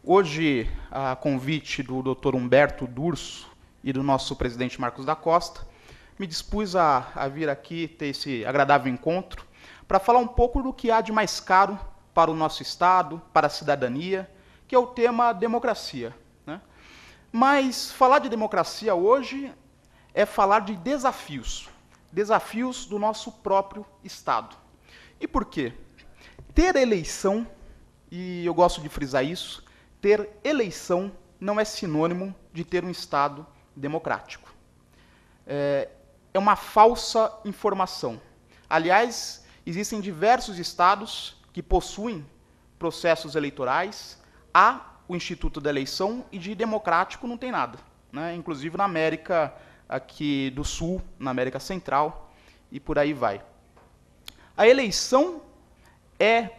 Hoje, a convite do Dr. Humberto Durso e do nosso presidente Marcos da Costa, me dispus a vir aqui ter esse agradável encontro para falar um pouco do que há de mais caro para o nosso Estado, para a cidadania, que é o tema democracia, né? Mas falar de democracia hoje é falar de desafios, desafios do nosso próprio Estado. E por quê? Ter eleição, e eu gosto de frisar isso, ter eleição não é sinônimo de ter um Estado democrático. É uma falsa informação. Aliás, existem diversos estados que possuem processos eleitorais, há o Instituto da Eleição e de democrático não tem nada, né? Inclusive na América aqui do Sul, na América Central e por aí vai. A eleição é,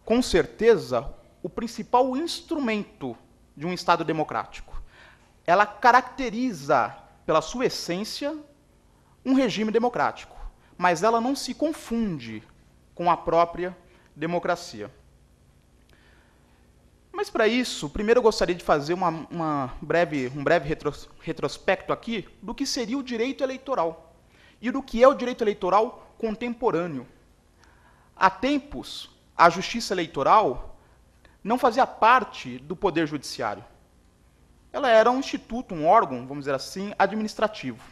com certeza, o principal instrumento de um Estado democrático. Ela caracteriza, pela sua essência, um regime democrático, mas ela não se confunde com a própria democracia. Mas, para isso, primeiro eu gostaria de fazer um breve retrospecto aqui do que seria o direito eleitoral e do que é o direito eleitoral contemporâneo. Há tempos, a justiça eleitoral não fazia parte do Poder Judiciário. Ela era um instituto, um órgão, vamos dizer assim, administrativo.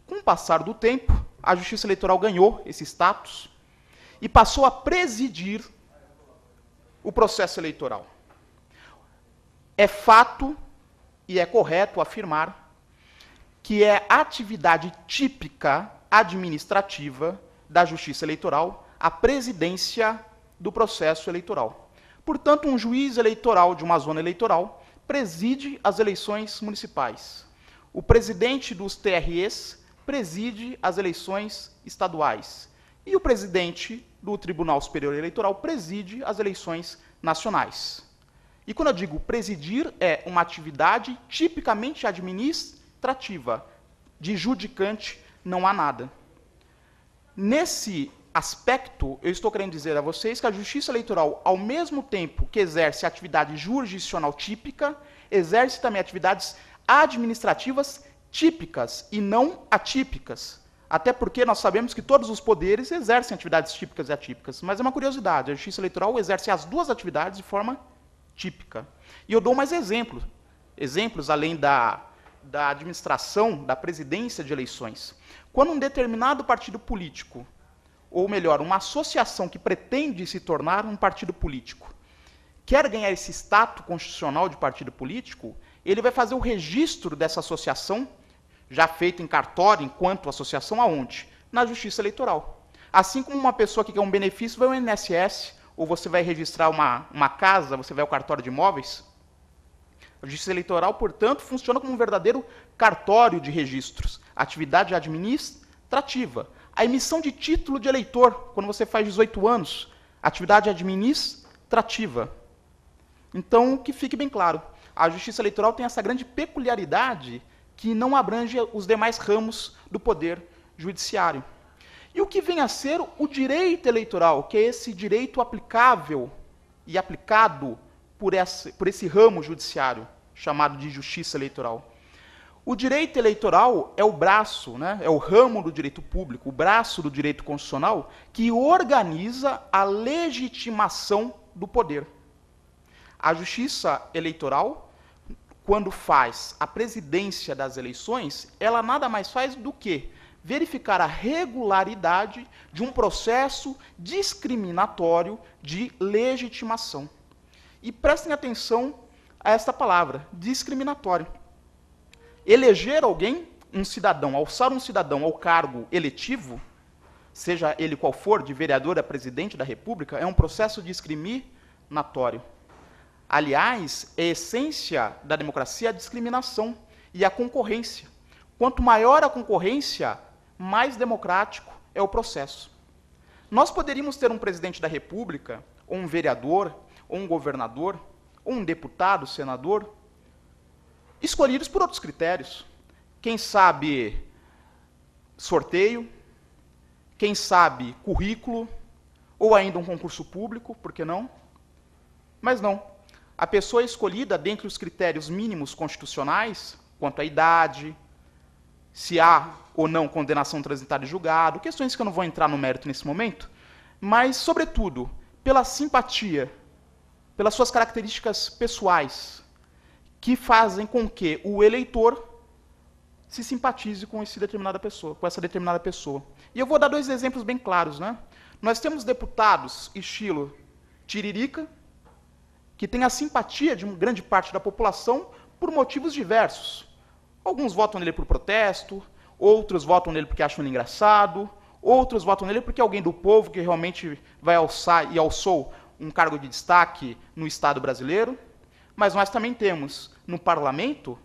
Com o passar do tempo, a Justiça Eleitoral ganhou esse status e passou a presidir o processo eleitoral. É fato e é correto afirmar que é atividade típica administrativa da Justiça Eleitoral a presidência do processo eleitoral. Portanto, um juiz eleitoral de uma zona eleitoral preside as eleições municipais. O presidente dos TREs preside as eleições estaduais. E o presidente do Tribunal Superior Eleitoral preside as eleições nacionais. E quando eu digo presidir, é uma atividade tipicamente administrativa. De judicante não há nada. Nesse aspecto, eu estou querendo dizer a vocês que a Justiça Eleitoral, ao mesmo tempo que exerce atividade jurisdicional típica, exerce também atividades administrativas típicas e não atípicas. Até porque nós sabemos que todos os poderes exercem atividades típicas e atípicas. Mas é uma curiosidade, a Justiça Eleitoral exerce as duas atividades de forma típica. E eu dou mais exemplos. Exemplos além da administração, da presidência de eleições. Quando um determinado partido político, ou melhor, uma associação que pretende se tornar um partido político, quer ganhar esse status constitucional de partido político, ele vai fazer o registro dessa associação, já feito em cartório, enquanto associação, aonde? Na Justiça Eleitoral. Assim como uma pessoa que quer um benefício vai ao INSS, ou você vai registrar uma casa, você vai ao cartório de imóveis. A Justiça Eleitoral, portanto, funciona como um verdadeiro cartório de registros, atividade administrativa. A emissão de título de eleitor, quando você faz 18 anos, atividade administrativa. Então, que fique bem claro, a Justiça Eleitoral tem essa grande peculiaridade que não abrange os demais ramos do Poder Judiciário. E o que vem a ser o direito eleitoral, que é esse direito aplicável e aplicado por esse ramo judiciário, chamado de Justiça Eleitoral. O direito eleitoral é o braço, né, é o ramo do direito público, o braço do direito constitucional, que organiza a legitimação do poder. A Justiça Eleitoral, quando faz a presidência das eleições, ela nada mais faz do que verificar a regularidade de um processo discriminatório de legitimação. E prestem atenção a esta palavra, discriminatório. Eleger alguém, um cidadão, alçar um cidadão ao cargo eletivo, seja ele qual for, de vereador a presidente da República, é um processo discriminatório. Aliás, a essência da democracia é a discriminação e a concorrência. Quanto maior a concorrência, mais democrático é o processo. Nós poderíamos ter um presidente da República, ou um vereador, ou um governador, ou um deputado, senador, escolhidos por outros critérios. Quem sabe sorteio, quem sabe currículo, ou ainda um concurso público, por que não? Mas não. a pessoa é escolhida dentre os critérios mínimos constitucionais, quanto à idade, se há ou não condenação transitada em julgado, questões que eu não vou entrar no mérito nesse momento, mas, sobretudo, pela simpatia, pelas suas características pessoais, que fazem com que o eleitor se simpatize com essa determinada pessoa, E eu vou dar 2 exemplos bem claros, né? Nós temos deputados estilo Tiririca, que tem a simpatia de uma grande parte da população por motivos diversos. Alguns votam nele por protesto, outros votam nele porque acham ele engraçado, outros votam nele porque é alguém do povo que realmente vai alçar e alçou um cargo de destaque no Estado brasileiro. Mas nós também temos no parlamento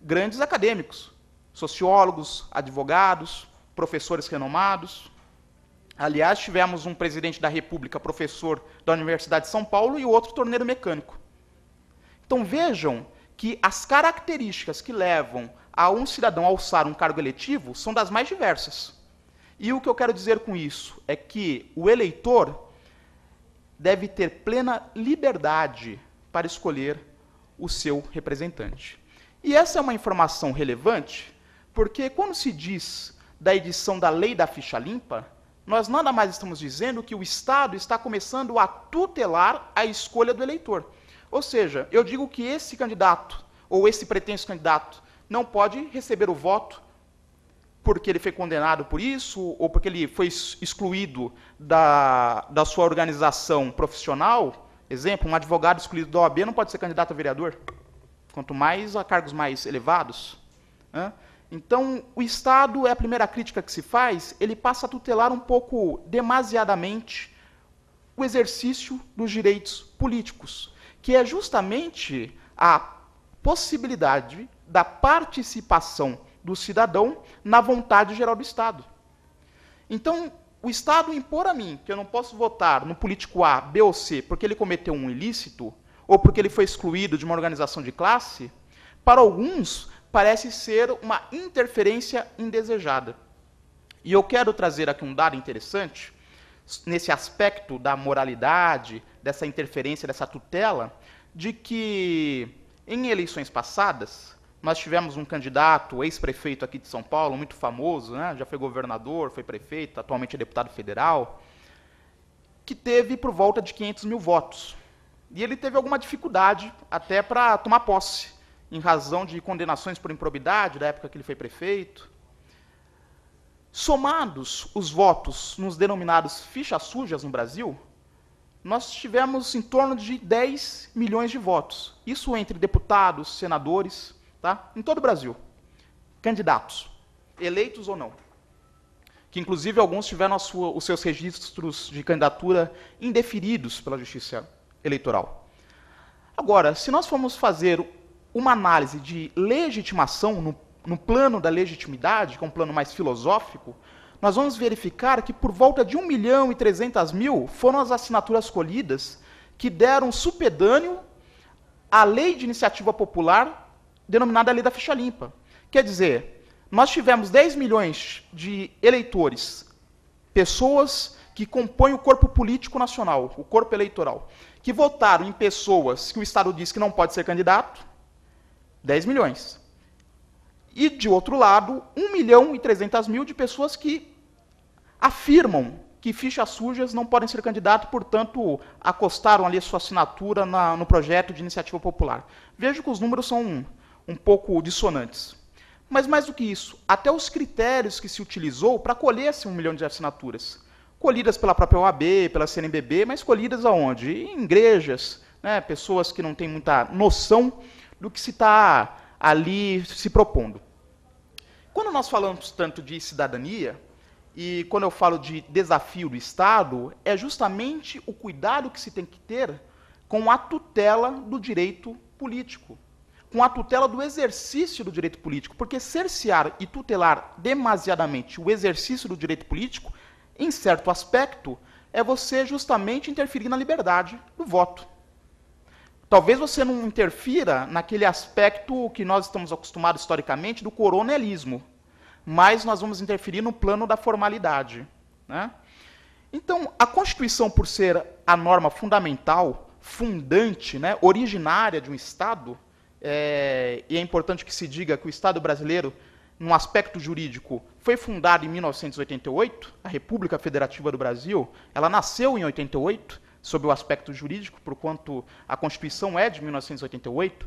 grandes acadêmicos, sociólogos, advogados, professores renomados. Aliás, tivemos um presidente da República, professor da Universidade de São Paulo, e o outro torneiro mecânico. Então vejam que as características que levam a um cidadão a alçar um cargo eletivo são das mais diversas. E o que eu quero dizer com isso é que o eleitor deve ter plena liberdade para escolher o seu representante. E essa é uma informação relevante, porque quando se diz da edição da Lei da Ficha Limpa, nós nada mais estamos dizendo que o Estado está começando a tutelar a escolha do eleitor. Ou seja, eu digo que esse candidato, ou esse pretenso candidato, não pode receber o voto porque ele foi condenado por isso, ou porque ele foi excluído da sua organização profissional. Exemplo, um advogado excluído da OAB não pode ser candidato a vereador, quanto mais a cargos mais elevados. Então, o Estado, é a primeira crítica que se faz, ele passa a tutelar um pouco demasiadamente o exercício dos direitos políticos, que é justamente a possibilidade da participação do cidadão na vontade geral do Estado. Então, o Estado impor a mim que eu não posso votar no político A, B ou C porque ele cometeu um ilícito, ou porque ele foi excluído de uma organização de classe, para alguns parece ser uma interferência indesejada. E eu quero trazer aqui um dado interessante, nesse aspecto da moralidade, dessa interferência, dessa tutela, de que em eleições passadas, nós tivemos um candidato, ex-prefeito aqui de São Paulo, muito famoso, né? Já foi governador, foi prefeito, atualmente é deputado federal, que teve por volta de 500 mil votos. E ele teve alguma dificuldade até para tomar posse, em razão de condenações por improbidade, da época que ele foi prefeito. Somados os votos nos denominados fichas sujas no Brasil, nós tivemos em torno de 10 milhões de votos. Isso entre deputados, senadores, tá? Em todo o Brasil. Candidatos, eleitos ou não. Que, inclusive, alguns tiveram os seus registros de candidatura indeferidos pela Justiça Eleitoral. Agora, se nós formos fazer uma análise de legitimação no plano da legitimidade, que é um plano mais filosófico, nós vamos verificar que por volta de 1.300.000 foram as assinaturas colhidas que deram supedâneo à lei de iniciativa popular denominada Lei da Ficha Limpa. Quer dizer, nós tivemos 10 milhões de eleitores, pessoas que compõem o corpo político nacional, o corpo eleitoral, que votaram em pessoas que o Estado diz que não pode ser candidato, 10 milhões. E, de outro lado, 1.300.000 de pessoas que afirmam que fichas sujas não podem ser candidatos, portanto, acostaram ali a sua assinatura no projeto de iniciativa popular. Vejo que os números são um pouco dissonantes. Mas, mais do que isso, até os critérios que se utilizou para colher esse 1 milhão de assinaturas, colhidas pela própria OAB, pela CNBB, mas colhidas aonde? Em igrejas, né, pessoas que não têm muita noção do que se está ali se propondo. Quando nós falamos tanto de cidadania, e quando eu falo de desafio do Estado, é justamente o cuidado que se tem que ter com a tutela do direito político, com a tutela do exercício do direito político, porque cercear e tutelar demasiadamente o exercício do direito político, em certo aspecto, é você justamente interferir na liberdade do voto. Talvez você não interfira naquele aspecto que nós estamos acostumados historicamente do coronelismo, mas nós vamos interferir no plano da formalidade, né? Então, a Constituição, por ser a norma fundamental, fundante, né, originária de um Estado, e é importante que se diga que o Estado brasileiro, num aspecto jurídico, foi fundado em 1988, a República Federativa do Brasil, ela nasceu em 88, sob o aspecto jurídico, porquanto a Constituição é de 1988,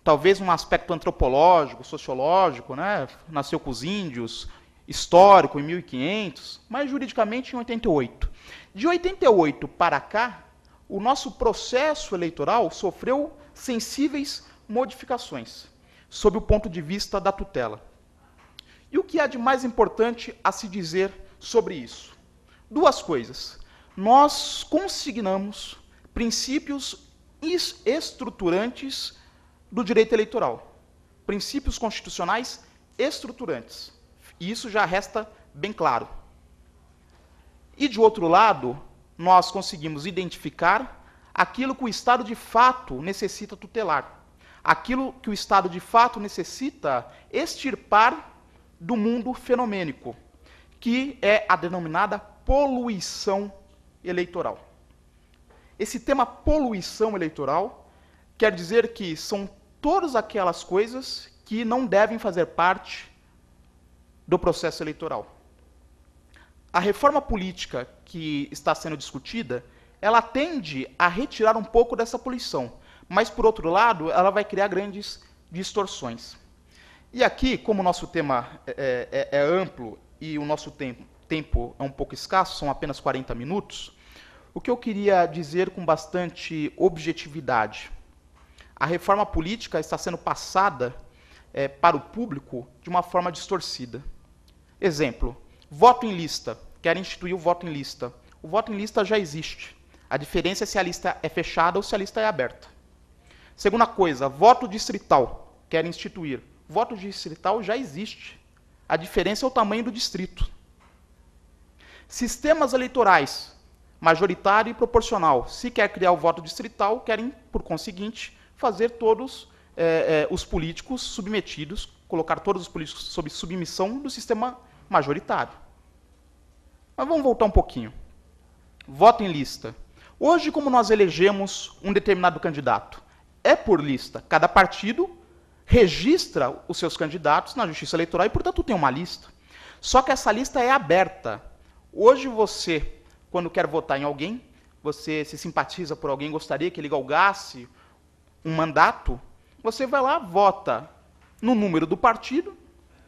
talvez um aspecto antropológico, sociológico, né, nasceu com os índios, histórico em 1500, mas juridicamente em 88. De 88 para cá, o nosso processo eleitoral sofreu sensíveis modificações, sob o ponto de vista da tutela. E o que há de mais importante a se dizer sobre isso? Duas coisas. Nós consignamos princípios estruturantes do direito eleitoral. Princípios constitucionais estruturantes. E isso já resta bem claro. E, de outro lado, nós conseguimos identificar aquilo que o Estado de fato necessita tutelar. Aquilo que o Estado de fato necessita extirpar do mundo fenomênico, que é a denominada poluição eleitoral. Esse tema poluição eleitoral quer dizer que são todas aquelas coisas que não devem fazer parte do processo eleitoral. A reforma política que está sendo discutida, ela tende a retirar um pouco dessa poluição, mas, por outro lado, ela vai criar grandes distorções. E aqui, como o nosso tema é amplo e o nosso tempo é um pouco escasso, são apenas 40 minutos, o que eu queria dizer com bastante objetividade. A reforma política está sendo passada para o público de uma forma distorcida. Exemplo, voto em lista. Querem instituir o voto em lista. O voto em lista já existe. A diferença é se a lista é fechada ou se a lista é aberta. Segunda coisa, voto distrital. Querem instituir. Voto distrital já existe. A diferença é o tamanho do distrito. Sistemas eleitorais, majoritário e proporcional. Se quer criar o voto distrital, querem, por conseguinte, fazer todos os políticos submetidos, colocar todos os políticos sob submissão do sistema majoritário. Mas vamos voltar um pouquinho. Voto em lista. Hoje, como nós elegemos um determinado candidato? É por lista. Cada partido registra os seus candidatos na Justiça Eleitoral e, portanto, tem uma lista. Só que essa lista é aberta. Hoje você, quando quer votar em alguém, você se simpatiza por alguém, gostaria que ele galgasse um mandato, você vai lá, vota no número do partido,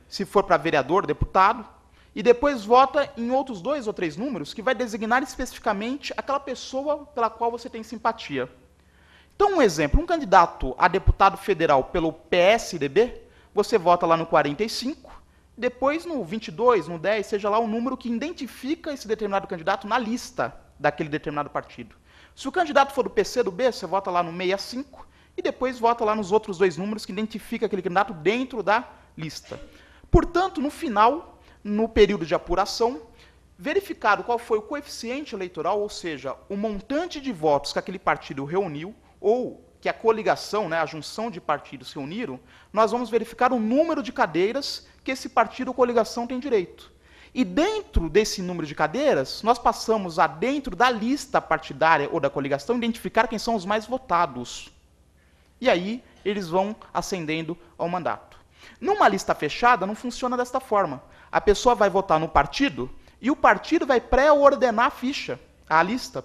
se for para vereador, deputado, e depois vota em outros 2 ou 3 números que vai designar especificamente aquela pessoa pela qual você tem simpatia. Então, um exemplo, um candidato a deputado federal pelo PSDB, você vota lá no 45, depois no 22, no 10, seja lá o número que identifica esse determinado candidato na lista daquele determinado partido. Se o candidato for do PCdoB, você vota lá no 65 e depois vota lá nos outros 2 números que identifica aquele candidato dentro da lista. Portanto, no final, no período de apuração, verificado qual foi o coeficiente eleitoral, ou seja, o montante de votos que aquele partido reuniu, ou que a coligação, né, a junção de partidos reuniram, nós vamos verificar o número de cadeiras que esse partido ou coligação tem direito. E dentro desse número de cadeiras, nós passamos a, dentro da lista partidária ou da coligação, identificar quem são os mais votados. E aí, eles vão ascendendo ao mandato. Numa lista fechada, não funciona desta forma. A pessoa vai votar no partido e o partido vai pré-ordenar a lista,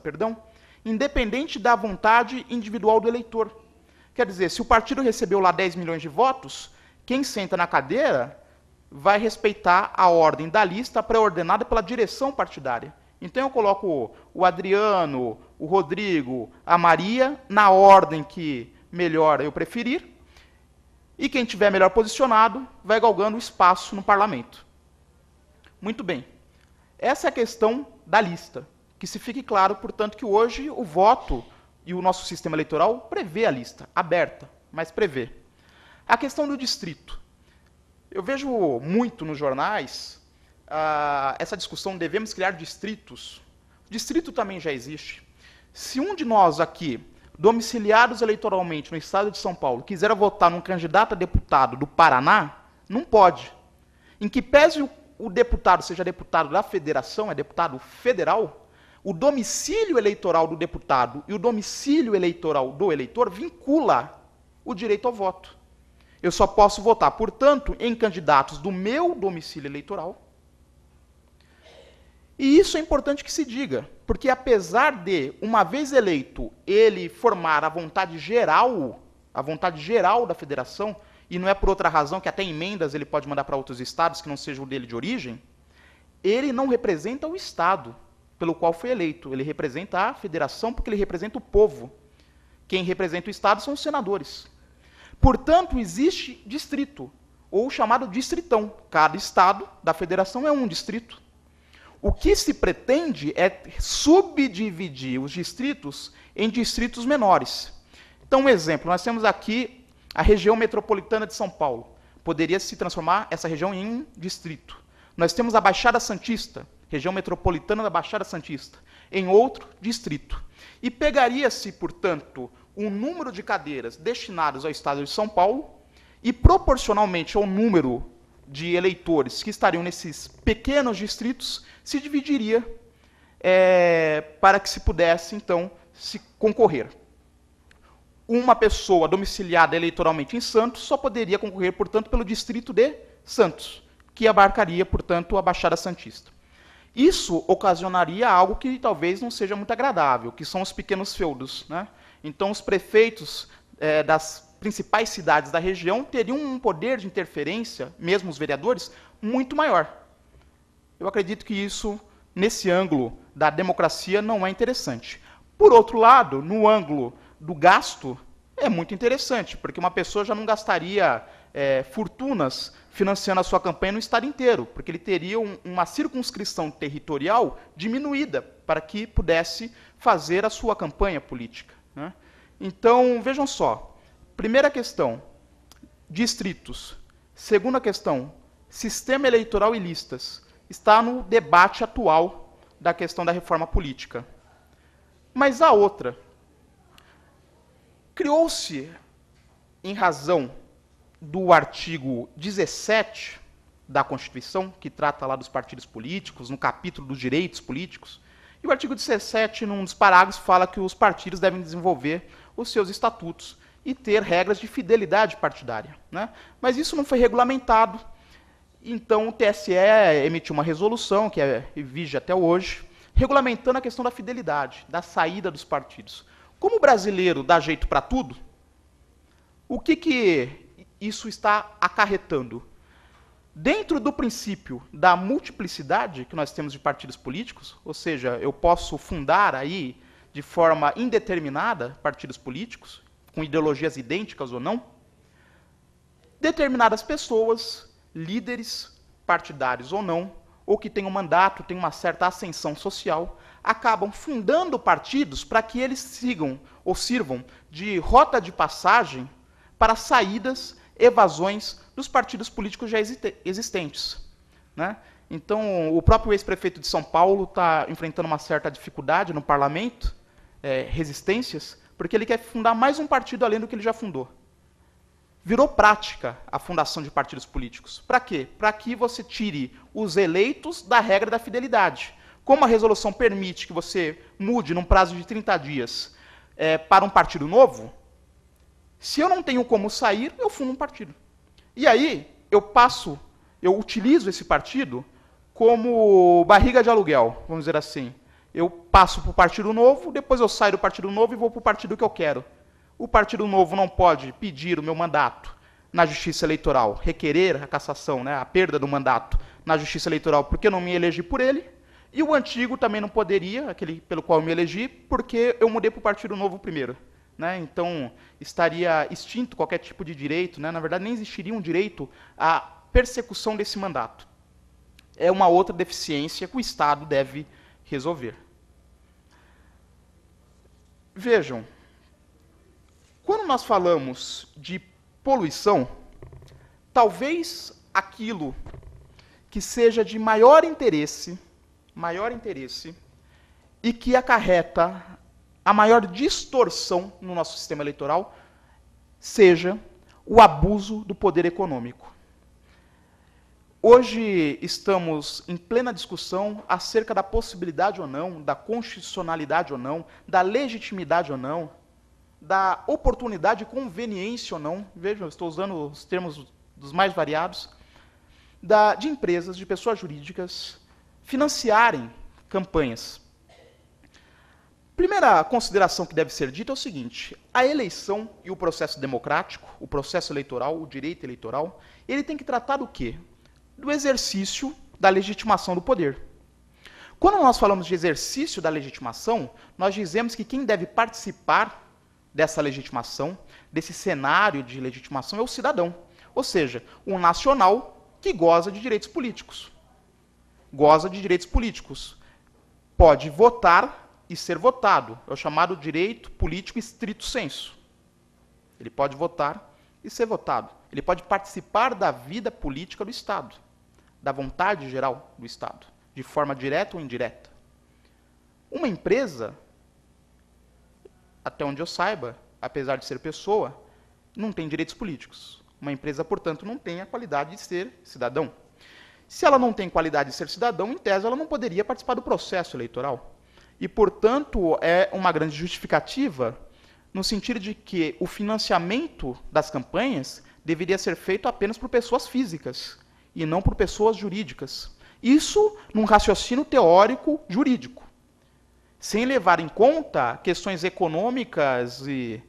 independente da vontade individual do eleitor. Quer dizer, se o partido recebeu lá 10 milhões de votos, quem senta na cadeira vai respeitar a ordem da lista pré-ordenada pela direção partidária. Então eu coloco o Adriano, o Rodrigo, a Maria, na ordem que melhor eu preferir, e quem tiver melhor posicionado vai galgando espaço no parlamento. Muito bem. Essa é a questão da lista. Que se fique claro, portanto, que hoje o voto e o nosso sistema eleitoral prevê a lista, aberta, mas prevê. A questão do distrito. Eu vejo muito nos jornais essa discussão, devemos criar distritos. O distrito também já existe. Se um de nós aqui, domiciliados eleitoralmente no estado de São Paulo, quiser votar num candidato a deputado do Paraná, não pode. Em que pese o deputado seja deputado da federação, é deputado federal, O domicílio eleitoral do deputado e o domicílio eleitoral do eleitor vincula o direito ao voto. Eu só posso votar, portanto, em candidatos do meu domicílio eleitoral. E isso é importante que se diga, porque apesar de, uma vez eleito, ele formar a vontade geral da federação, e não é por outra razão que até emendas ele pode mandar para outros estados que não seja o dele de origem, ele não representa o estado pelo qual foi eleito. Ele representa a federação porque ele representa o povo. Quem representa o estado são os senadores. Portanto, existe distrito, ou chamado distritão. Cada estado da federação é um distrito. O que se pretende é subdividir os distritos em distritos menores. Então, um exemplo, nós temos aqui a região metropolitana de São Paulo. Poderia se transformar essa região em um distrito. Nós temos a Baixada Santista, região metropolitana da Baixada Santista, em outro distrito. E pegaria-se, portanto, um número de cadeiras destinadas ao estado de São Paulo e, proporcionalmente ao número de eleitores que estariam nesses pequenos distritos, se dividiria para que se pudesse, então, se concorrer. Uma pessoa domiciliada eleitoralmente em Santos só poderia concorrer, portanto, pelo distrito de Santos, que abarcaria, portanto, a Baixada Santista. Isso ocasionaria algo que talvez não seja muito agradável, que são os pequenos feudos, né? Então, os prefeitos das principais cidades da região teriam um poder de interferência, mesmo os vereadores, muito maior. Eu acredito que isso, nesse ângulo da democracia, não é interessante. Por outro lado, no ângulo do gasto, é muito interessante, porque uma pessoa já não gastaria fortunas financiando a sua campanha no estado inteiro, porque ele teria uma circunscrição territorial diminuída para que pudesse fazer a sua campanha política, né? Então, vejam só. Primeira questão, distritos. Segunda questão, sistema eleitoral e listas. Está no debate atual da questão da reforma política. Mas a outra. Criou-se, em razão do artigo 17 da Constituição, que trata lá dos partidos políticos, no capítulo dos direitos políticos, e o artigo 17, num dos parágrafos, fala que os partidos devem desenvolver os seus estatutos e ter regras de fidelidade partidária, né? Mas isso não foi regulamentado, então o TSE emitiu uma resolução, que vige até hoje, regulamentando a questão da fidelidade, da saída dos partidos. Como o brasileiro dá jeito para tudo, o que isso está acarretando? Dentro do princípio da multiplicidade que nós temos de partidos políticos, ou seja, eu posso fundar aí de forma indeterminada partidos políticos, com ideologias idênticas ou não, determinadas pessoas, líderes partidários ou não, ou que têm um mandato, têm uma certa ascensão social, acabam fundando partidos para que eles sigam ou sirvam de rota de passagem para saídas, evasões dos partidos políticos já existentes, né? Então, o próprio ex-prefeito de São Paulo está enfrentando uma certa dificuldade no parlamento, resistências, porque ele quer fundar mais um partido além do que ele já fundou. Virou prática a fundação de partidos políticos. Para quê? Para que você tire os eleitos da regra da fidelidade. Como a resolução permite que você mude num prazo de 30 dias para um partido novo, se eu não tenho como sair, eu fundo um partido. E aí, eu utilizo esse partido como barriga de aluguel, vamos dizer assim. Eu passo para o partido novo, depois eu saio do partido novo e vou para o partido que eu quero. O partido novo não pode pedir o meu mandato na justiça eleitoral, requerer a cassação, né, a perda do mandato na justiça eleitoral, porque eu não me elegi por ele. E o antigo também não poderia, aquele pelo qual eu me elegi, porque eu mudei para o partido novo primeiro, né? Então, estaria extinto qualquer tipo de direito, né? Na verdade, nem existiria um direito à persecução desse mandato. É uma outra deficiência que o Estado deve resolver. Vejam, quando nós falamos de poluição, talvez aquilo que seja de maior interesse e que acarreta a maior distorção no nosso sistema eleitoral seja o abuso do poder econômico. Hoje estamos em plena discussão acerca da possibilidade ou não, da constitucionalidade ou não, da legitimidade ou não, da oportunidade e conveniência ou não, vejam, eu estou usando os termos dos mais variados, de empresas, de pessoas jurídicas, financiarem campanhas. Primeira consideração que deve ser dita é o seguinte: a eleição e o processo democrático, o processo eleitoral, o direito eleitoral, ele tem que tratar do quê? Do exercício da legitimação do poder. Quando nós falamos de exercício da legitimação, nós dizemos que quem deve participar dessa legitimação, desse cenário de legitimação, é o cidadão. Ou seja, um nacional que goza de direitos políticos. Goza de direitos políticos. Pode votar e ser votado. É o chamado direito político estrito sensu. Ele pode votar e ser votado. Ele pode participar da vida política do Estado, da vontade geral do Estado, de forma direta ou indireta. Uma empresa, até onde eu saiba, apesar de ser pessoa, não tem direitos políticos. Uma empresa, portanto, não tem a qualidade de ser cidadão. Se ela não tem qualidade de ser cidadão, em tese, ela não poderia participar do processo eleitoral. E, portanto, é uma grande justificativa no sentido de que o financiamento das campanhas deveria ser feito apenas por pessoas físicas e não por pessoas jurídicas. Isso num raciocínio teórico jurídico, sem levar em conta questões econômicas e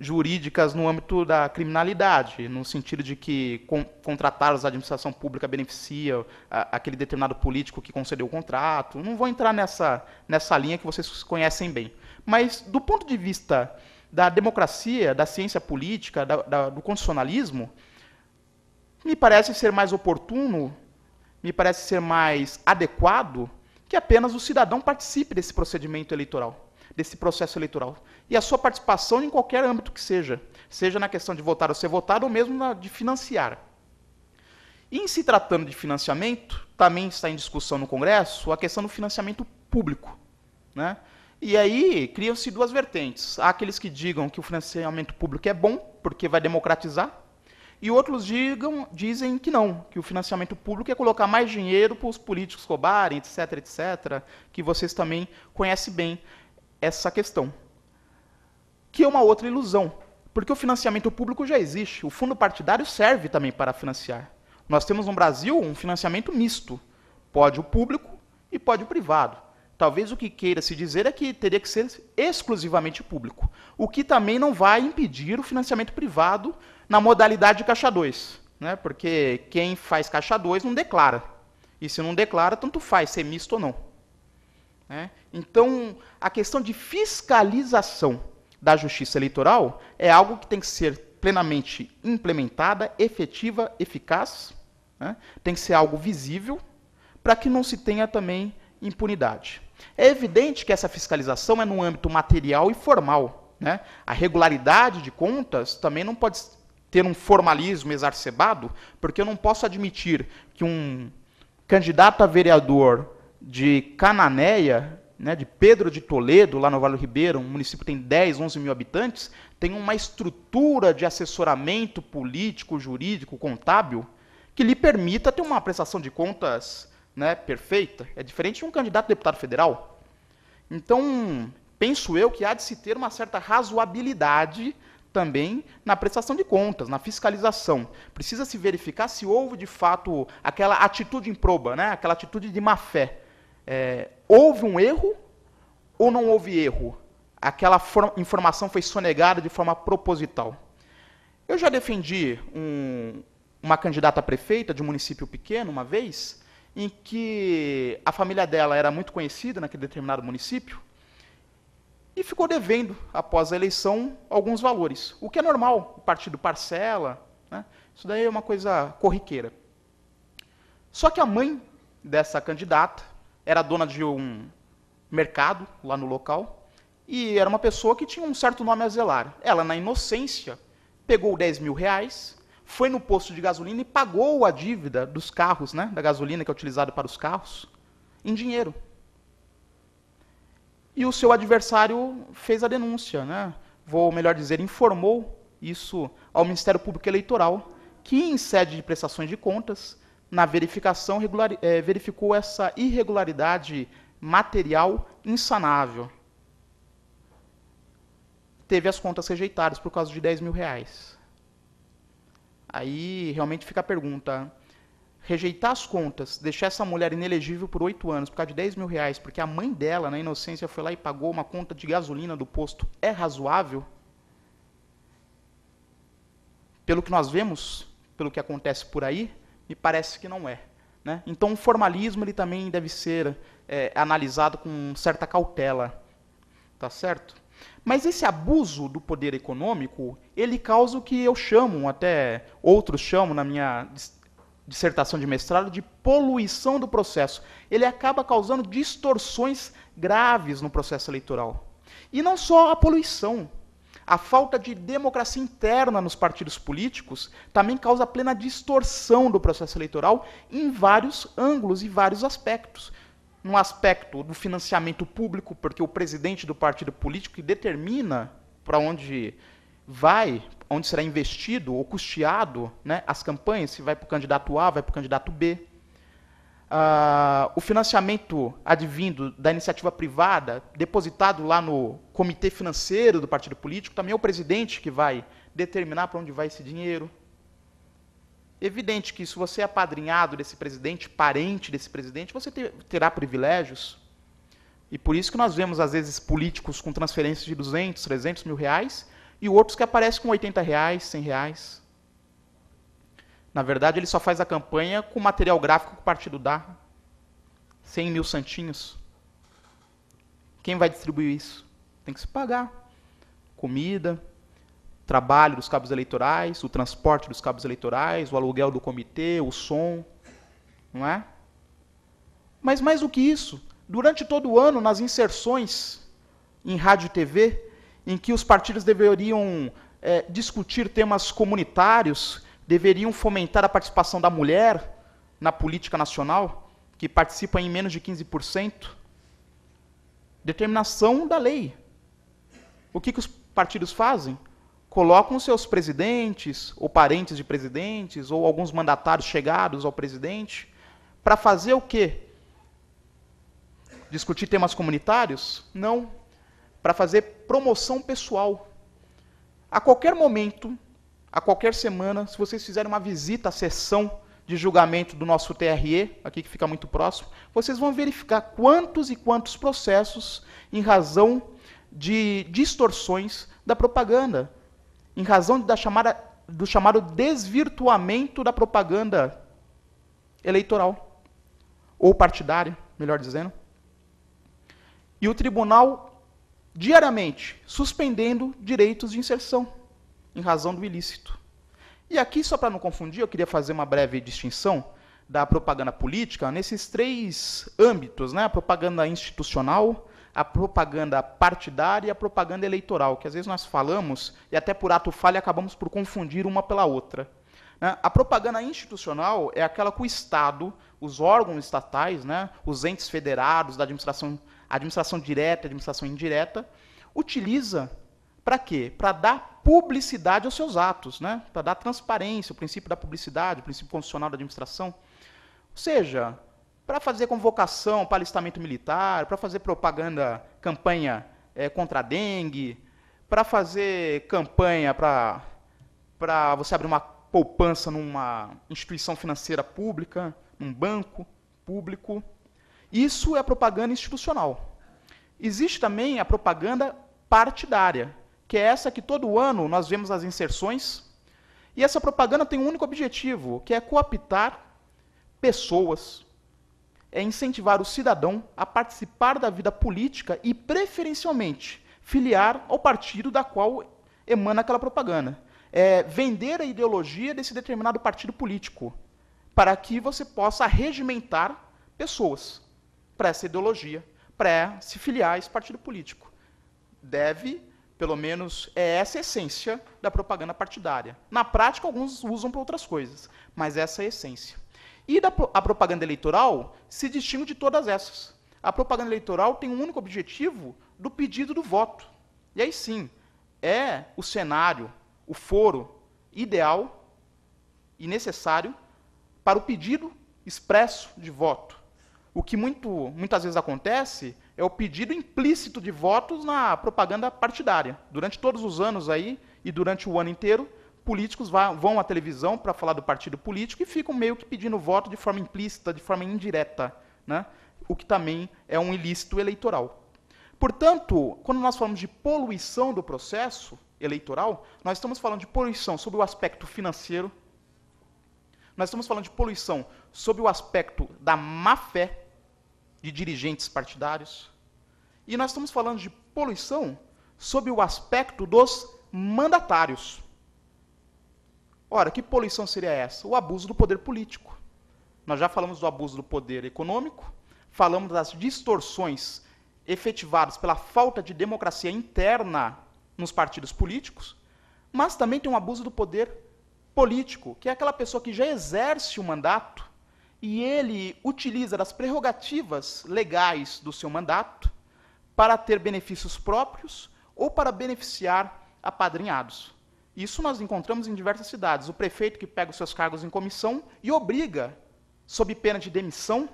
jurídicas no âmbito da criminalidade, no sentido de que contratar a administração pública beneficia aquele determinado político que concedeu o contrato. Não vou entrar nessa linha que vocês conhecem bem. Mas, do ponto de vista da democracia, da ciência política, do constitucionalismo, me parece ser mais oportuno, me parece ser mais adequado que apenas o cidadão participe desse procedimento eleitoral, desse processo eleitoral. E a sua participação em qualquer âmbito que seja na questão de votar ou ser votado, ou mesmo de financiar. E em se tratando de financiamento, também está em discussão no Congresso a questão do financiamento público, né? E aí criam-se duas vertentes. Há aqueles que digam que o financiamento público é bom, porque vai democratizar, e outros dizem que não, que o financiamento público é colocar mais dinheiro para os políticos roubarem, etc., etc., que vocês também conhecem bem essa questão. Que é uma outra ilusão, porque o financiamento público já existe. O fundo partidário serve também para financiar. Nós temos no Brasil um financiamento misto. Pode o público e pode o privado. Talvez o que queira se dizer é que teria que ser exclusivamente público, o que também não vai impedir o financiamento privado na modalidade de caixa 2, né? Porque quem faz caixa 2 não declara, e se não declara, tanto faz ser misto ou não, né? Então, a questão de fiscalização da justiça eleitoral é algo que tem que ser plenamente implementada, efetiva, eficaz, né? Tem que ser algo visível, para que não se tenha também impunidade. É evidente que essa fiscalização é no âmbito material e formal, né? A regularidade de contas também não pode ter um formalismo exacerbado, porque eu não posso admitir que um candidato a vereador de Cananéia, né, de Pedro de Toledo, lá no Vale do Ribeira, um município que tem 10, 11 mil habitantes, tem uma estrutura de assessoramento político, jurídico, contábil, que lhe permita ter uma prestação de contas, né, perfeita. É diferente de um candidato a deputado federal. Então, penso eu que há de se ter uma certa razoabilidade também na prestação de contas, na fiscalização. Precisa se verificar se houve, de fato, aquela atitude improba, né, aquela atitude de má-fé. Houve um erro ou não houve erro? Aquela informação foi sonegada de forma proposital. Eu já defendi uma candidata a prefeita de um município pequeno, uma vez, em que a família dela era muito conhecida naquele determinado município e ficou devendo, após a eleição, alguns valores. O que é normal, o partido parcela, né? Isso daí é uma coisa corriqueira. Só que a mãe dessa candidata era dona de um mercado lá no local e era uma pessoa que tinha um certo nome a zelar. Ela, na inocência, pegou 10 mil reais, foi no posto de gasolina e pagou a dívida dos carros, né, da gasolina que é utilizada para os carros, em dinheiro. E o seu adversário fez a denúncia, né? Vou melhor dizer, informou isso ao Ministério Público Eleitoral, que em sede de prestações de contas na verificação, verificou essa irregularidade material insanável. Teve as contas rejeitadas por causa de R$10.000. Aí realmente fica a pergunta: rejeitar as contas, deixar essa mulher inelegível por 8 anos por causa de R$10.000, porque a mãe dela, na inocência, foi lá e pagou uma conta de gasolina do posto, é razoável? Pelo que nós vemos, pelo que acontece por aí, me parece que não é. Né? Então o formalismo ele também deve ser analisado com certa cautela. Tá certo? Mas esse abuso do poder econômico, ele causa o que eu chamo, até outros chamam na minha dissertação de mestrado, de poluição do processo. Ele acaba causando distorções graves no processo eleitoral. E não só a poluição. A falta de democracia interna nos partidos políticos também causa plena distorção do processo eleitoral em vários ângulos e vários aspectos. No aspecto do financiamento público, porque o presidente do partido político que determina para onde vai, onde será investido ou custeado, né, as campanhas, se vai para o candidato A, vai para o candidato B. O financiamento advindo da iniciativa privada, depositado lá no comitê financeiro do partido político, também é o presidente que vai determinar para onde vai esse dinheiro. Evidente que se você é apadrinhado desse presidente, parente desse presidente, você terá privilégios. E por isso que nós vemos, às vezes, políticos com transferências de 200, 300 mil reais, e outros que aparecem com 80 reais, 100 reais. Na verdade, ele só faz a campanha com o material gráfico que o partido dá. 100 mil santinhos. Quem vai distribuir isso? Tem que se pagar. Comida, trabalho dos cabos eleitorais, o transporte dos cabos eleitorais, o aluguel do comitê, o som. Não é? Mas mais do que isso, durante todo o ano, nas inserções em rádio e TV, em que os partidos deveriam discutir temas comunitários, deveriam fomentar a participação da mulher na política nacional, que participa em menos de 15%. Determinação da lei. O que os partidos fazem? Colocam seus presidentes, ou parentes de presidentes, ou alguns mandatários chegados ao presidente, para fazer o quê? Discutir temas comunitários? Não. Para fazer promoção pessoal. A qualquer momento, a qualquer semana, se vocês fizerem uma visita à sessão de julgamento do nosso TRE, aqui que fica muito próximo, vocês vão verificar quantos e quantos processos em razão de distorções da propaganda, em razão do chamado desvirtuamento da propaganda eleitoral, ou partidária, melhor dizendo. E o tribunal, diariamente, suspendendo direitos de inserção, em razão do ilícito. E aqui, só para não confundir, eu queria fazer uma breve distinção da propaganda política nesses 3 âmbitos, né? A propaganda institucional, a propaganda partidária e a propaganda eleitoral, que às vezes nós falamos, e até por ato falho acabamos por confundir uma pela outra. Né? A propaganda institucional é aquela que o Estado, os órgãos estatais, né? Os entes federados da administração direta e administração indireta, utiliza para quê? Para dar publicidade aos seus atos, né? Para dar transparência, o princípio da publicidade, o princípio constitucional da administração. Ou seja, para fazer convocação para alistamento militar, para fazer propaganda, campanha contra a dengue, para fazer campanha para você abrir uma poupança numa instituição financeira pública, num banco público. Isso é a propaganda institucional. Existe também a propaganda partidária, que é essa que todo ano nós vemos as inserções, e essa propaganda tem um único objetivo, que é cooptar pessoas, é incentivar o cidadão a participar da vida política e, preferencialmente, filiar ao partido da qual emana aquela propaganda. É vender a ideologia desse determinado partido político, para que você possa regimentar pessoas para essa ideologia, para se filiar a esse partido político. Pelo menos é essa a essência da propaganda partidária. Na prática, alguns usam para outras coisas, mas essa é a essência. E a propaganda eleitoral se distingue de todas essas. A propaganda eleitoral tem um único objetivo do pedido do voto. E aí sim, é o cenário, o foro ideal e necessário para o pedido expresso de voto. O que muitas vezes acontece é o pedido implícito de votos na propaganda partidária. Durante todos os anos aí, e durante o ano inteiro, políticos vão à televisão para falar do partido político e ficam meio que pedindo voto de forma implícita, de forma indireta, né? O que também é um ilícito eleitoral. Portanto, quando nós falamos de poluição do processo eleitoral, nós estamos falando de poluição sob o aspecto financeiro, nós estamos falando de poluição sob o aspecto da má-fé de dirigentes partidários, e nós estamos falando de poluição sob o aspecto dos mandatários. Ora, que poluição seria essa? O abuso do poder político. Nós já falamos do abuso do poder econômico, falamos das distorções efetivadas pela falta de democracia interna nos partidos políticos, mas também tem um abuso do poder político, que é aquela pessoa que já exerce o mandato e ele utiliza das prerrogativas legais do seu mandato para ter benefícios próprios ou para beneficiar apadrinhados. Isso nós encontramos em diversas cidades. O prefeito que pega os seus cargos em comissão e obriga, sob pena de demissão,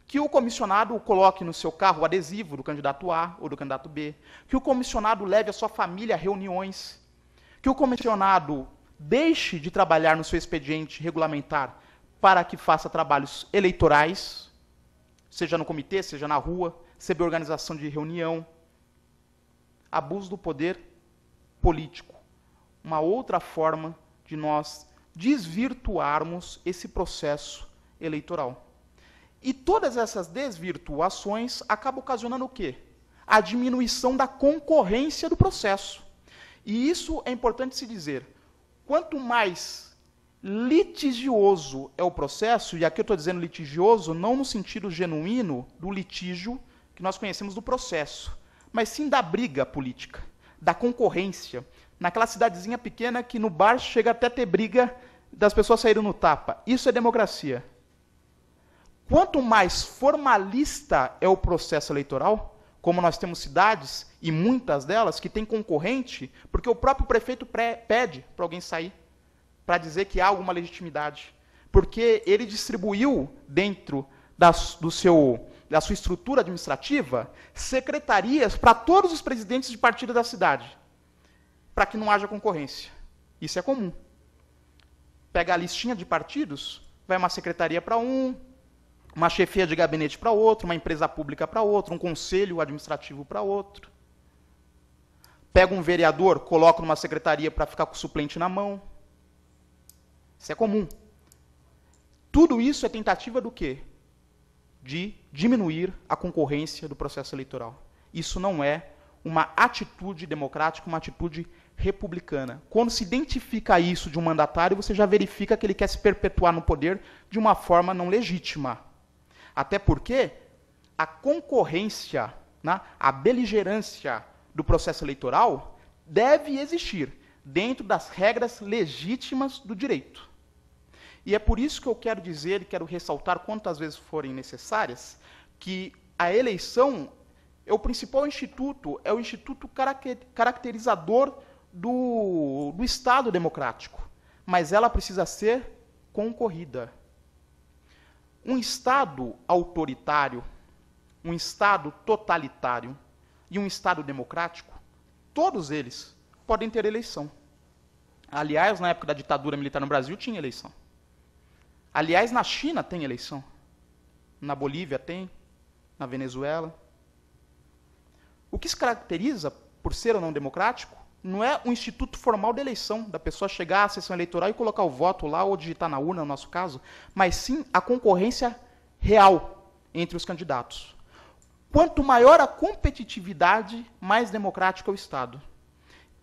que o comissionado coloque no seu carro o adesivo do candidato A ou do candidato B, que o comissionado leve a sua família a reuniões, que o comissionado deixe de trabalhar no seu expediente regulamentar para que faça trabalhos eleitorais, seja no comitê, seja na rua, seja organização de reunião. Abuso do poder político. Uma outra forma de nós desvirtuarmos esse processo eleitoral. E todas essas desvirtuações acabam ocasionando o quê? A diminuição da concorrência do processo. E isso é importante se dizer. Quanto mais litigioso é o processo, e aqui eu estou dizendo litigioso não no sentido genuíno do litígio que nós conhecemos do processo, mas sim da briga política, da concorrência, naquela cidadezinha pequena que no bar chega até ter briga das pessoas saírem no tapa. Isso é democracia. Quanto mais formalista é o processo eleitoral, como nós temos cidades, e muitas delas, que têm concorrente, porque o próprio prefeito pede para alguém sair, para dizer que há alguma legitimidade. Porque ele distribuiu, dentro da sua estrutura administrativa, secretarias para todos os presidentes de partido da cidade, para que não haja concorrência. Isso é comum. Pega a listinha de partidos, vai uma secretaria para um, uma chefia de gabinete para outro, uma empresa pública para outro, um conselho administrativo para outro. Pega um vereador, coloca numa secretaria para ficar com o suplente na mão. Isso é comum. Tudo isso é tentativa do quê? De diminuir a concorrência do processo eleitoral. Isso não é uma atitude democrática, uma atitude republicana. Quando se identifica isso de um mandatário, você já verifica que ele quer se perpetuar no poder de uma forma não legítima. Até porque a concorrência, né, a beligerância do processo eleitoral deve existir dentro das regras legítimas do direito. E é por isso que eu quero dizer e quero ressaltar quantas vezes forem necessárias que a eleição é o principal instituto, é o instituto caracterizador do Estado democrático, mas ela precisa ser concorrida. Um Estado autoritário, um Estado totalitário e um Estado democrático, todos eles podem ter eleição. Aliás, na época da ditadura militar no Brasil, tinha eleição. Aliás, na China tem eleição. Na Bolívia tem, na Venezuela. O que se caracteriza por ser ou não democrático não é o instituto formal da eleição, da pessoa chegar à sessão eleitoral e colocar o voto lá ou digitar na urna, no nosso caso, mas sim a concorrência real entre os candidatos. Quanto maior a competitividade, mais democrático é o Estado.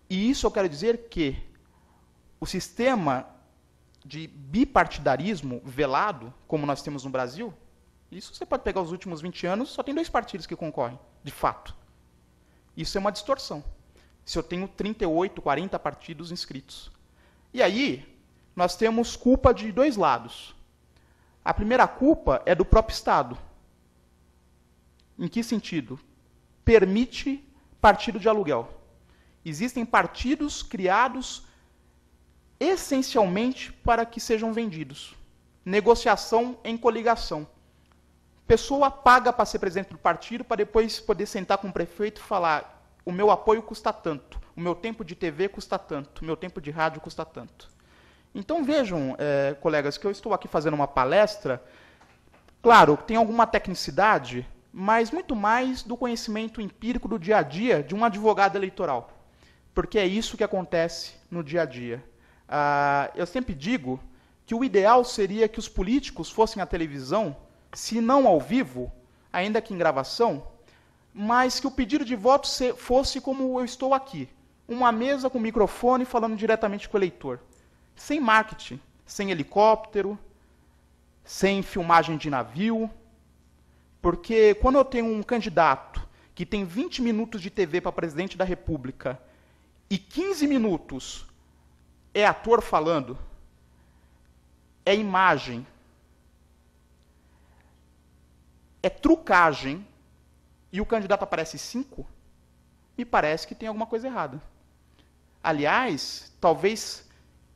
E isso eu quero dizer que o sistema de bipartidarismo velado, como nós temos no Brasil, isso você pode pegar os últimos 20 anos, só tem 2 partidos que concorrem, de fato. Isso é uma distorção. Se eu tenho 38, 40 partidos inscritos. E aí, nós temos culpa de 2 lados. A primeira culpa é do próprio Estado. Em que sentido? Permite partido de aluguel. Existem partidos criados essencialmente para que sejam vendidos. negociação em coligação. Pessoa paga para ser presidente do partido para depois poder sentar com o prefeito e falar: o meu apoio custa tanto, o meu tempo de TV custa tanto, o meu tempo de rádio custa tanto. Então vejam, colegas, que eu estou aqui fazendo uma palestra. Claro, tem alguma tecnicidade, mas muito mais do conhecimento empírico do dia a dia de um advogado eleitoral. Porque é isso que acontece no dia a dia. Eu sempre digo que o ideal seria que os políticos fossem à televisão, se não ao vivo, ainda que em gravação, mas que o pedido de voto fosse como eu estou aqui, uma mesa com microfone falando diretamente com o eleitor. Sem marketing, sem helicóptero, sem filmagem de navio, porque quando eu tenho um candidato que tem 20 minutos de TV para presidente da República e 15 minutos é ator falando, é imagem, é trucagem, e o candidato aparece 5, me parece que tem alguma coisa errada. Aliás, talvez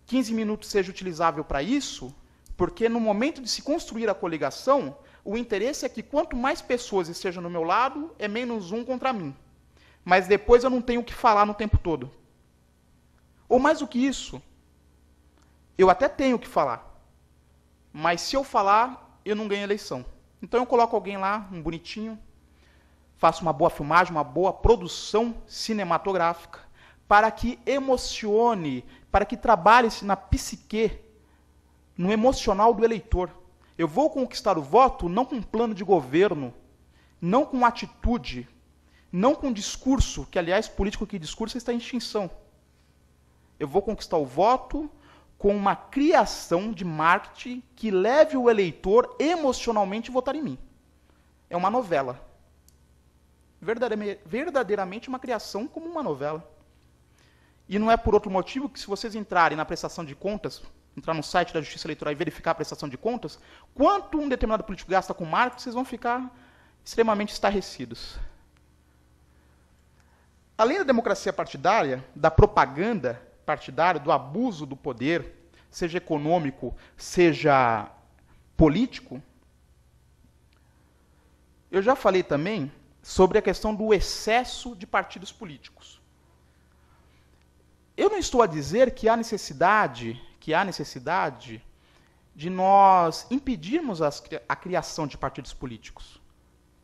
15 minutos seja utilizável para isso, porque no momento de se construir a coligação, o interesse é que quanto mais pessoas estejam no meu lado, é menos um contra mim. Mas depois eu não tenho o que falar no tempo todo. Ou mais do que isso, eu até tenho o que falar, mas se eu falar, eu não ganho eleição. Então eu coloco alguém lá, um bonitinho, faço uma boa filmagem, uma boa produção cinematográfica, para que emocione, para que trabalhe-se na psique, no emocional do eleitor. Eu vou conquistar o voto não com plano de governo, não com atitude, não com discurso, que, aliás, político que discurso está em extinção. Eu vou conquistar o voto com uma criação de marketing que leve o eleitor emocionalmente a votar em mim. É uma novela. Verdadeiramente uma criação como uma novela. E não é por outro motivo que, se vocês entrarem na prestação de contas, entrar no site da Justiça Eleitoral e verificar a prestação de contas, quanto um determinado político gasta com marketing, vocês vão ficar extremamente estarrecidos. Além da democracia partidária, da propaganda partidária, do abuso do poder, seja econômico, seja político, eu já falei também sobre a questão do excesso de partidos políticos. Eu não estou a dizer que há necessidade de nós impedirmos a criação de partidos políticos.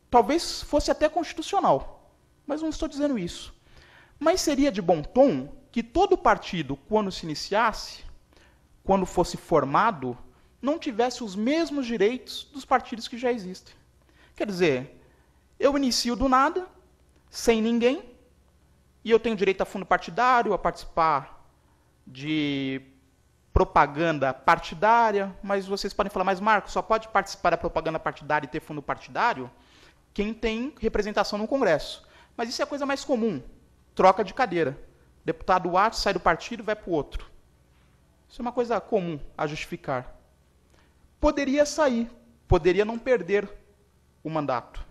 Talvez fosse até constitucional, mas não estou dizendo isso. Mas seria de bom tom que todo partido, quando se iniciasse, quando fosse formado, não tivesse os mesmos direitos dos partidos que já existem. Quer dizer, eu inicio do nada, sem ninguém, e eu tenho direito a fundo partidário, a participar de propaganda partidária, mas vocês podem falar, mas Marcos, só pode participar da propaganda partidária e ter fundo partidário quem tem representação no Congresso. Mas isso é a coisa mais comum, troca de cadeira. Deputado A sai do partido, vai para o outro. Isso é uma coisa comum a justificar. Poderia sair, poderia não perder o mandato.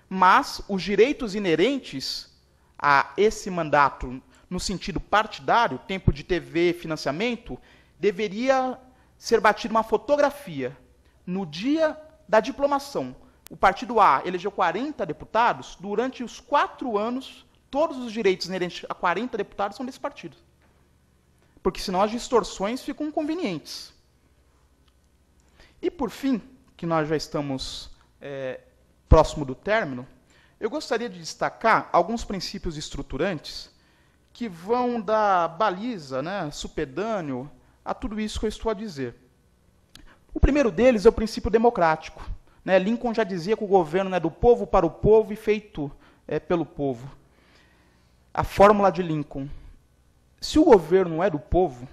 Mas os direitos inerentes a esse mandato, no sentido partidário, tempo de TV, financiamento, deveria ser batida uma fotografia. No dia da diplomação, o partido A elegeu 40 deputados, durante os 4 anos, todos os direitos inerentes a 40 deputados são desse partido. Porque senão as distorções ficam convenientes. E por fim, que nós já estamos próximo do término, eu gostaria de destacar alguns princípios estruturantes que vão da baliza, supedâneo, a tudo isso que eu estou a dizer. O primeiro deles é o princípio democrático. Lincoln já dizia que o governo é do povo para o povo e feito pelo povo. A fórmula de Lincoln. Se o governo é do povo,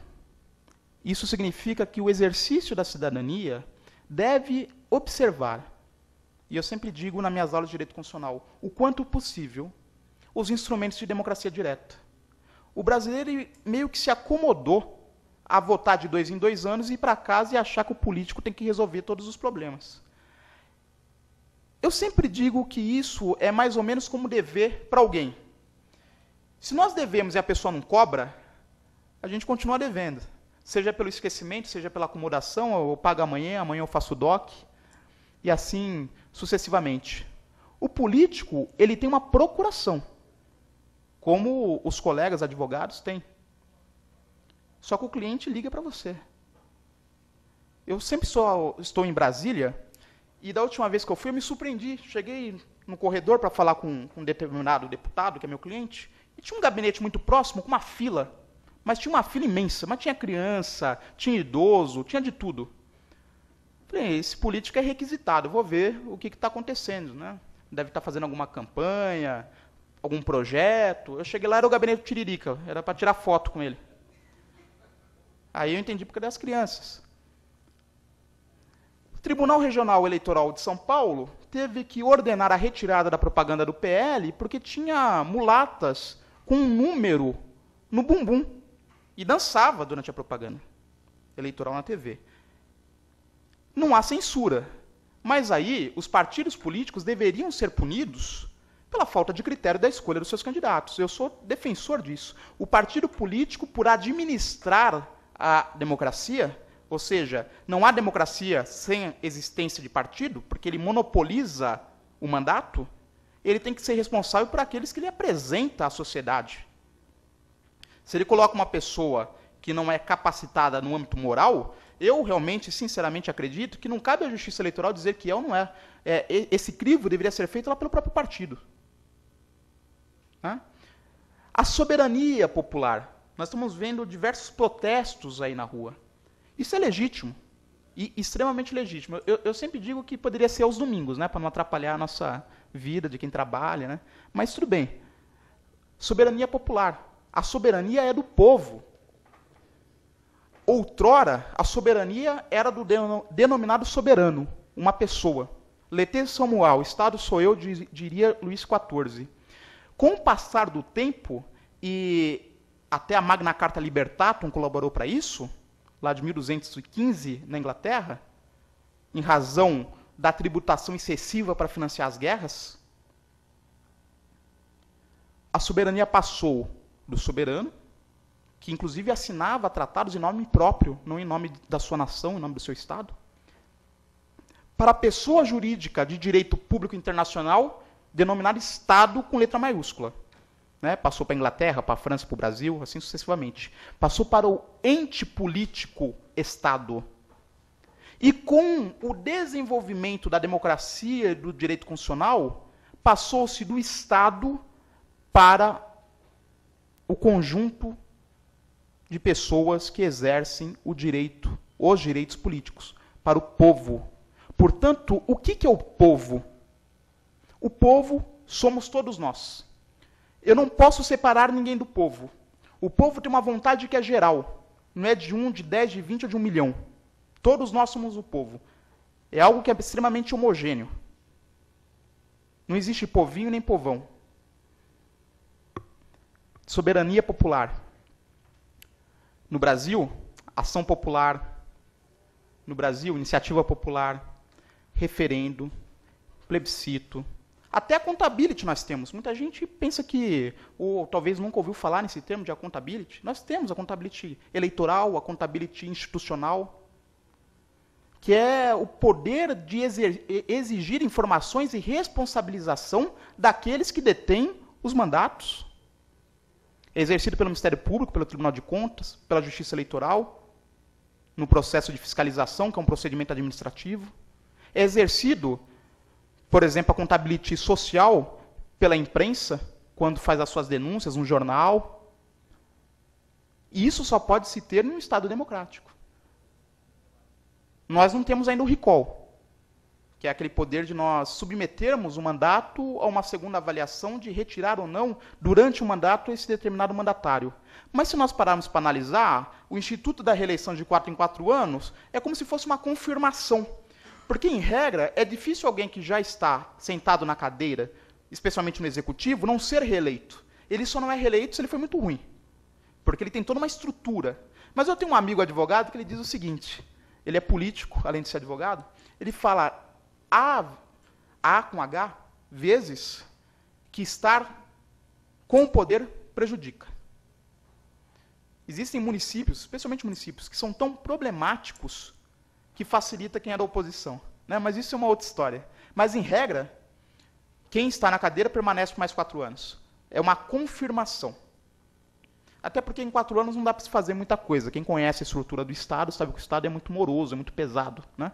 isso significa que o exercício da cidadania deve observar, e eu sempre digo nas minhas aulas de direito constitucional, o quanto possível, os instrumentos de democracia direta. O brasileiro meio que se acomodou a votar de 2 em 2 anos e ir para casa e achar que o político tem que resolver todos os problemas. Eu sempre digo que isso é mais ou menos como dever para alguém. Se nós devemos e a pessoa não cobra, a gente continua devendo. seja pelo esquecimento, seja pela acomodação, eu pago amanhã, amanhã eu faço DOC, e assim sucessivamente. O político, ele tem uma procuração, como os colegas advogados têm. Só que o cliente liga para você. Eu sempre estou em Brasília, e da última vez que eu fui, eu me surpreendi. Cheguei no corredor para falar com um determinado deputado, que é meu cliente, e tinha um gabinete muito próximo, com uma fila. Mas tinha uma fila imensa, mas tinha criança, tinha idoso, tinha de tudo. Falei, esse político é requisitado, eu vou ver o que está acontecendo, né? Deve estar fazendo alguma campanha, algum projeto. Eu cheguei lá, era o gabinete do Tiririca, era para tirar foto com ele. Aí eu entendi porque das crianças. O Tribunal Regional Eleitoral de São Paulo teve que ordenar a retirada da propaganda do PL porque tinha mulatas com um número no bumbum e dançava durante a propaganda eleitoral na TV. Não há censura, mas aí os partidos políticos deveriam ser punidos pela falta de critério da escolha dos seus candidatos. Eu sou defensor disso. O partido político, por administrar a democracia, ou seja, não há democracia sem existência de partido, porque ele monopoliza o mandato, ele tem que ser responsável por aqueles que ele apresenta à sociedade. Se ele coloca uma pessoa que não é capacitada no âmbito moral, eu realmente, sinceramente, acredito que não cabe à Justiça Eleitoral dizer que é ou não é. Esse crivo deveria ser feito lá pelo próprio partido. Né? A soberania popular. Nós estamos vendo diversos protestos aí na rua. Isso é legítimo. E extremamente legítimo. Eu sempre digo que poderia ser aos domingos, né, para não atrapalhar a nossa vida de quem trabalha. Né? Mas tudo bem. Soberania popular. A soberania é do povo. Outrora, a soberania era do denominado soberano, uma pessoa. Leté Samuel, Estado sou eu, diria Luís XIV. Com o passar do tempo, e até a Magna Carta Libertatum colaborou para isso, lá de 1215, na Inglaterra, em razão da tributação excessiva para financiar as guerras, a soberania passou do soberano, que inclusive assinava tratados em nome próprio, não em nome da sua nação, em nome do seu Estado, para a pessoa jurídica de direito público internacional, denominada Estado com letra maiúscula. Né? Passou para a Inglaterra, para a França, para o Brasil, assim sucessivamente. Passou para o ente político Estado. E com o desenvolvimento da democracia e do direito constitucional, passou-se do Estado para o conjunto de pessoas que exercem o direito, os direitos políticos, para o povo. Portanto, o que é o povo? O povo somos todos nós. Eu não posso separar ninguém do povo. O povo tem uma vontade que é geral. Não é de 1, de 10, de 20 ou de 1 milhão. Todos nós somos o povo. É algo que é extremamente homogêneo. Não existe povinho nem povão. Soberania popular. No Brasil, ação popular. No Brasil, iniciativa popular, referendo, plebiscito. Até a accountability nós temos. Muita gente pensa que, ou talvez nunca ouviu falar nesse termo de accountability. Nós temos a accountability eleitoral, a accountability institucional, que é o poder de exigir informações e responsabilização daqueles que detêm os mandatos. É exercido pelo Ministério Público, pelo Tribunal de Contas, pela Justiça Eleitoral, no processo de fiscalização, que é um procedimento administrativo. É exercido, por exemplo, a contabilidade social pela imprensa, quando faz as suas denúncias, um jornal. E isso só pode se ter num Estado democrático. Nós não temos ainda o recall, que é aquele poder de nós submetermos o mandato a uma segunda avaliação de retirar ou não, durante o mandato, esse determinado mandatário. Mas se nós pararmos para analisar, o Instituto da Reeleição de 4 em 4 anos é como se fosse uma confirmação. Porque, em regra, é difícil alguém que já está sentado na cadeira, especialmente no Executivo, não ser reeleito. Ele só não é reeleito se ele foi muito ruim. Porque ele tem toda uma estrutura. Mas eu tenho um amigo advogado que ele diz o seguinte, ele é político, além de ser advogado, ele fala, há com H, vezes, que estar com o poder prejudica. Existem municípios, especialmente municípios, que são tão problemáticos que facilita quem é da oposição, né? Mas isso é uma outra história. Mas, em regra, quem está na cadeira permanece por mais 4 anos. É uma confirmação. Até porque em 4 anos não dá para se fazer muita coisa. Quem conhece a estrutura do Estado sabe que o Estado é muito moroso, é muito pesado, né?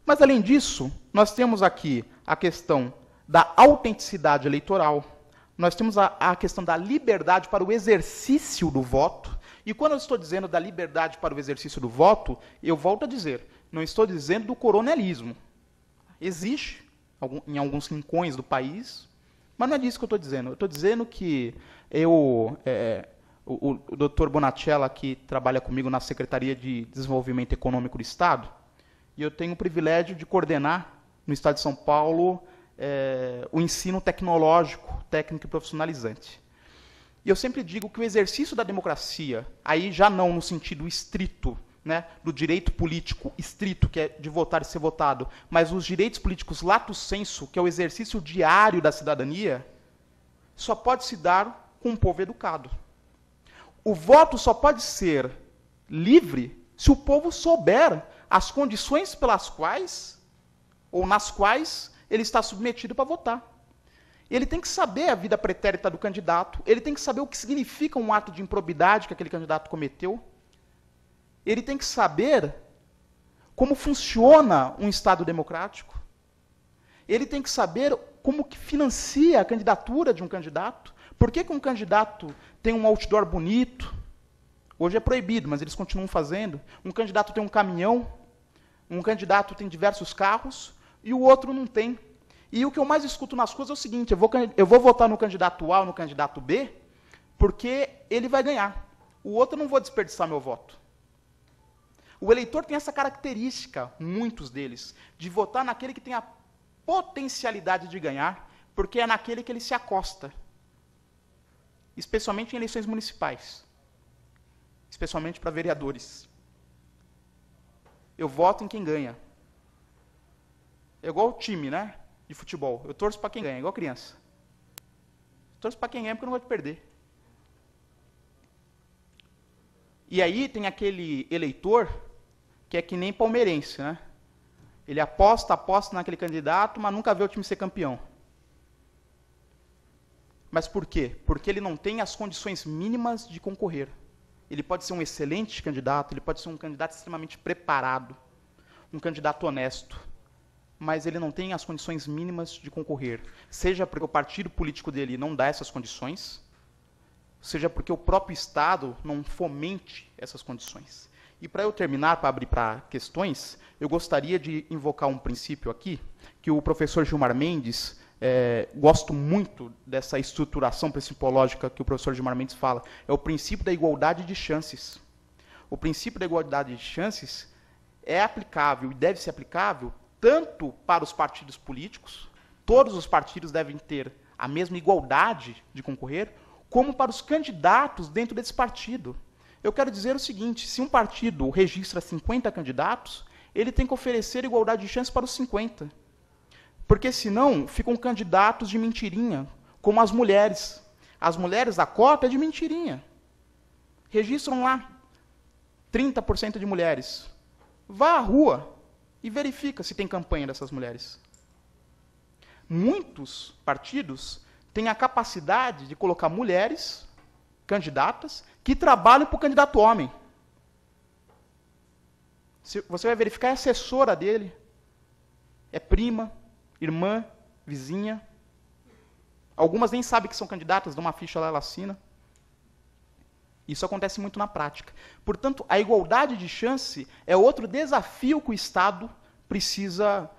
Mas, além disso, nós temos aqui a questão da autenticidade eleitoral, nós temos a questão da liberdade para o exercício do voto. E quando eu estou dizendo da liberdade para o exercício do voto, eu volto a dizer, não estou dizendo do coronelismo. Existe em alguns rincões do país, mas não é disso que eu estou dizendo. Eu estou dizendo que o Dr. Bonatella, que trabalha comigo na Secretaria de Desenvolvimento Econômico do Estado, e eu tenho o privilégio de coordenar, no Estado de São Paulo, o ensino tecnológico, técnico e profissionalizante. E eu sempre digo que o exercício da democracia, aí já não no sentido estrito, né, do direito político estrito, que é de votar e ser votado, mas os direitos políticos lato sensu, que é o exercício diário da cidadania, só pode se dar com um povo educado. O voto só pode ser livre se o povo souber as condições pelas quais, ou nas quais, ele está submetido para votar. Ele tem que saber a vida pretérita do candidato, ele tem que saber o que significa um ato de improbidade que aquele candidato cometeu, ele tem que saber como funciona um Estado democrático, ele tem que saber como que financia a candidatura de um candidato, por que um candidato tem um outdoor bonito, hoje é proibido, mas eles continuam fazendo, um candidato tem um caminhão, um candidato tem diversos carros, e o outro não tem. E o que eu mais escuto nas ruas é o seguinte, eu vou votar no candidato A ou no candidato B, porque ele vai ganhar. O outro eu não vou desperdiçar meu voto. O eleitor tem essa característica, muitos deles, de votar naquele que tem a potencialidade de ganhar, porque é naquele que ele se acosta. Especialmente em eleições municipais. Especialmente para vereadores. Eu voto em quem ganha. É igual o time, né? De futebol. Eu torço para quem ganha, igual criança. Eu torço para quem ganha porque eu não gosto de perder. E aí tem aquele eleitor que é que nem palmeirense, né? Ele aposta naquele candidato, mas nunca vê o time ser campeão. Mas por quê? Porque ele não tem as condições mínimas de concorrer. Ele pode ser um excelente candidato, ele pode ser um candidato extremamente preparado, um candidato honesto, mas ele não tem as condições mínimas de concorrer, seja porque o partido político dele não dá essas condições, seja porque o próprio Estado não fomente essas condições. E para eu terminar, para abrir para questões, eu gostaria de invocar um princípio aqui, que o professor Gilmar Mendes, gosto muito dessa estruturação principiológica que o professor Gilmar Mendes fala, é o princípio da igualdade de chances. O princípio da igualdade de chances é aplicável e deve ser aplicável tanto para os partidos políticos, todos os partidos devem ter a mesma igualdade de concorrer, como para os candidatos dentro desse partido. Eu quero dizer o seguinte, se um partido registra 50 candidatos, ele tem que oferecer igualdade de chances para os 50. Porque senão ficam candidatos de mentirinha, como as mulheres. As mulheres da cota é de mentirinha. Registram lá 30% de mulheres. Vá à rua e verifica se tem campanha dessas mulheres. Muitos partidos têm a capacidade de colocar mulheres candidatas que trabalham para o candidato homem. Você vai verificar, é assessora dele, é prima, irmã, vizinha. Algumas nem sabem que são candidatas, dão uma ficha lá, ela assina. Isso acontece muito na prática. Portanto, a igualdade de chance é outro desafio que o Estado precisa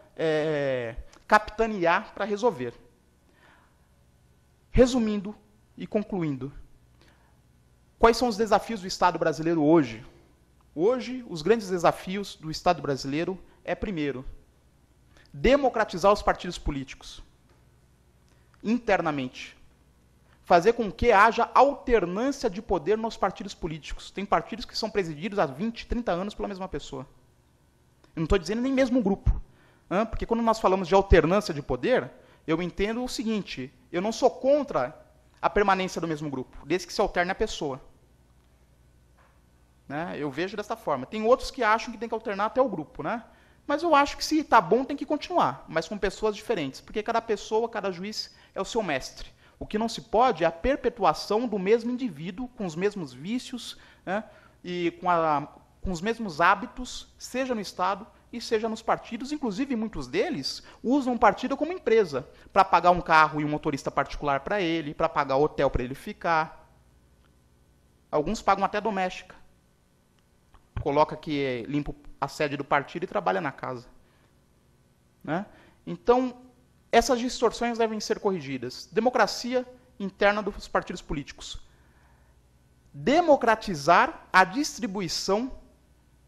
capitanear para resolver. Resumindo e concluindo, quais são os desafios do Estado brasileiro hoje? Hoje, os grandes desafios do Estado brasileiro é, primeiro, democratizar os partidos políticos internamente. Fazer com que haja alternância de poder nos partidos políticos. Tem partidos que são presididos há 20, 30 anos pela mesma pessoa. Eu não estou dizendo nem mesmo grupo. Porque quando nós falamos de alternância de poder, eu entendo o seguinte, eu não sou contra a permanência do mesmo grupo, desde que se alterne a pessoa. né? Eu vejo dessa forma. Tem outros que acham que tem que alternar até o grupo, né? Mas eu acho que se está bom tem que continuar, mas com pessoas diferentes, porque cada pessoa, cada juiz é o seu mestre. O que não se pode é a perpetuação do mesmo indivíduo, com os mesmos vícios, né? E com os mesmos hábitos, seja no Estado e seja nos partidos. Inclusive, muitos deles usam o partido como empresa, para pagar um carro e um motorista particular para ele, para pagar hotel para ele ficar. Alguns pagam até doméstica. Coloca que limpa a sede do partido e trabalha na casa. Né? Então, essas distorções devem ser corrigidas. Democracia interna dos partidos políticos. Democratizar a distribuição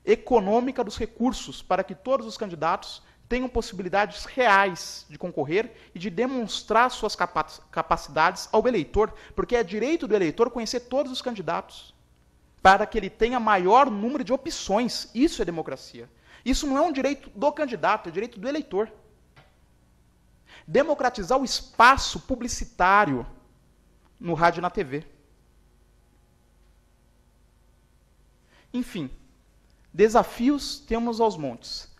econômica dos recursos para que todos os candidatos tenham possibilidades reais de concorrer e de demonstrar suas capacidades ao eleitor, porque é direito do eleitor conhecer todos os candidatos, para que ele tenha maior número de opções. Isso é democracia. Isso não é um direito do candidato, é direito do eleitor. Democratizar o espaço publicitário no rádio e na TV. Enfim, desafios temos aos montes.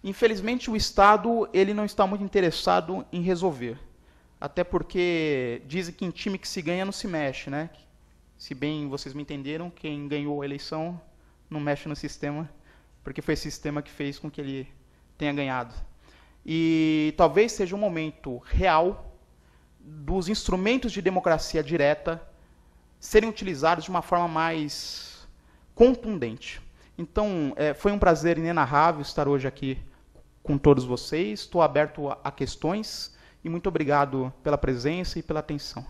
Infelizmente, o Estado ele não está muito interessado em resolver. Até porque dizem que em time que se ganha não se mexe, né? Se bem vocês me entenderam, quem ganhou a eleição não mexe no sistema, porque foi esse sistema que fez com que ele tenha ganhado. E talvez seja um momento real dos instrumentos de democracia direta serem utilizados de uma forma mais contundente. Então, foi um prazer inenarrável estar hoje aqui com todos vocês. Estou aberto a questões e muito obrigado pela presença e pela atenção.